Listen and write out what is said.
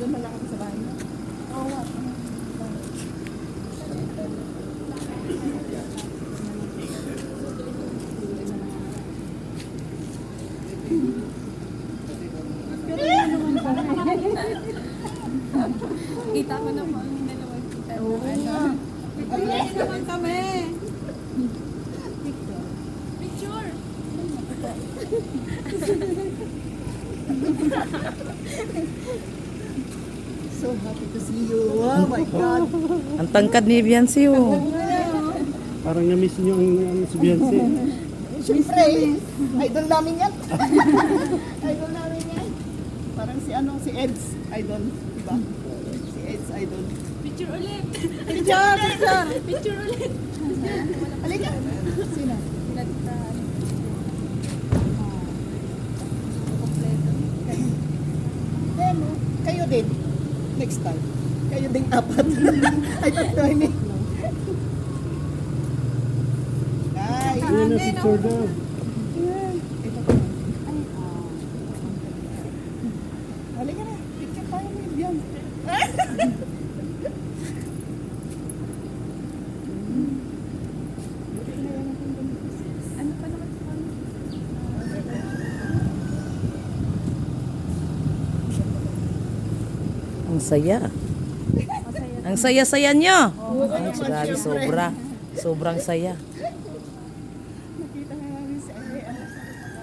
Doon na lang ako sa bahay mo. Oo, what? Kita ko na po ang dalawang kita. Oo nga. Ay, naman kami. Picture. So happy to see you. Oh my God. Ang tangkad ni Biancy, oh. Parang na-miss nyo ang si Beyonce. Siyempre, idol namin yan. Idol namin yan. Parang si ano, si Eds, idol. Diba? Si Eds, idol. Picture ulit. Picture, picture. Picture ulit. Halika. Sino? Sila tita. Kompleto. Then, kayo din. Next time. Kayo din apat. Ay, tatlo, hindi. Ay, Yun na picture daw. ito pa. Halika na. Picture tayo mo yun. Ano pa naman sa kami? Ang saya. Ang saya-saya nyo. Ay, grabe, sobra. Sobrang saya.